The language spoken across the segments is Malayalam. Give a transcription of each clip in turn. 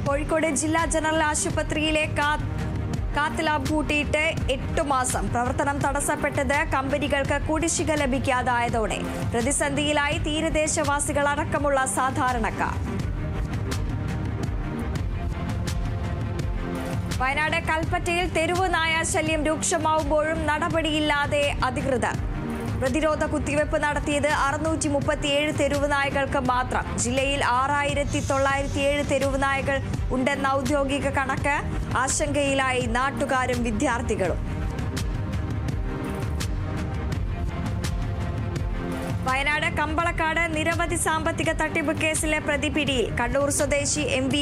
കോഴിക്കോട് ജില്ലാ ജനറൽ ആശുപത്രിയിലെ കാത്ത് ലാബ് പൂട്ടിയിട്ട് 8 മാസം പ്രവർത്തനം തടസ്സപ്പെട്ടത് കമ്പനികൾക്ക് കുടിശ്ശിക ലഭിക്കാതായതോടെ പ്രതിസന്ധിയിലായി തീരദേശവാസികൾ അടക്കമുള്ള സാധാരണക്കാർ. വയനാട് കൽപ്പറ്റയിൽ തെരുവ് നായ ശല്യം രൂക്ഷമാവുമ്പോഴും നടപടിയില്ലാതെ അധികൃതർ. പ്രതിരോധ കുത്തിവയ്പ് നടത്തിയത് 637 തെരുവ് നായകൾക്ക് മാത്രം. ജില്ലയിൽ 6907 തെരുവ് നായകൾ ഉണ്ടെന്ന ഔദ്യോഗിക കണക്ക്. ആശങ്കയിലായി നാട്ടുകാരും വിദ്യാർത്ഥികളും. വയനാട് കമ്പളക്കാട് നിരവധി സാമ്പത്തിക തട്ടിപ്പ് കേസിലെ പ്രതി പിടിയിൽ. കണ്ണൂർ സ്വദേശി MV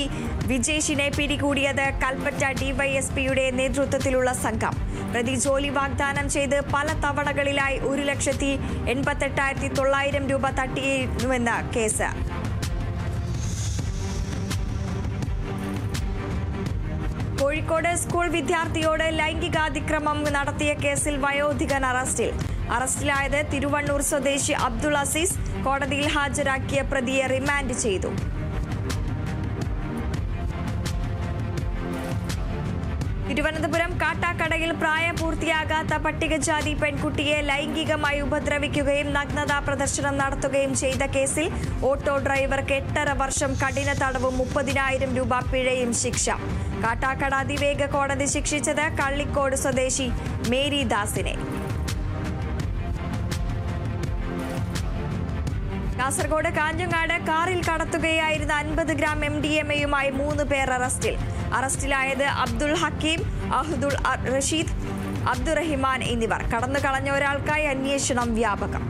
വിജേഷിനെ പിടികൂടിയത് കൽപ്പറ്റ DYSPയുടെ നേതൃത്വത്തിലുള്ള സംഘം. പ്രതി ജോലി വാഗ്ദാനം ചെയ്ത് പല തവണകളിലായി 1,88,900 രൂപ തട്ടിയിരുന്നുവെന്ന് കേസ്. കോഴിക്കോട് സ്കൂൾ വിദ്യാർത്ഥിയോട് ലൈംഗികാതിക്രമം നടത്തിയ കേസിൽ വയോധികൻ അറസ്റ്റിൽ. അറസ്റ്റിലായത് തിരുവണ്ണൂർ സ്വദേശി അബ്ദുൾ അസീസ്. കോടതിയിൽ ഹാജരാക്കിയ പ്രതിയെ റിമാൻഡ് ചെയ്തു. തിരുവനന്തപുരം കാട്ടാക്കടയിൽ പ്രായപൂർത്തിയാകാത്ത പട്ടികജാതി പെൺകുട്ടിയെ ലൈംഗികമായി ഉപദ്രവിക്കുകയും നഗ്നതാ പ്രദർശനം നടത്തുകയും ചെയ്ത കേസിൽ ഓട്ടോ ഡ്രൈവർക്ക് 8.5 വർഷം കഠിന തടവും 30,000 രൂപ പിഴയും ശിക്ഷ. കാട്ടാക്കട അതിവേഗ കോടതി ശിക്ഷിച്ചത് കള്ളിക്കോട് സ്വദേശി മേരി ദാസിനെ. കാസർഗോഡ് കാഞ്ഞങ്ങാട് കാറിൽ കടത്തുകയായിരുന്ന 50 ഗ്രാം MDMA-യുമായി 3 പേർ അറസ്റ്റിൽ. അറസ്റ്റിലായത് അബ്ദുൾ ഹക്കീം, അഹ്ദുൾ റഷീദ്, അബ്ദുറഹിമാൻ എന്നിവർ. കടന്നു കളഞ്ഞ ഒരാൾക്കായി അന്വേഷണം വ്യാപകം.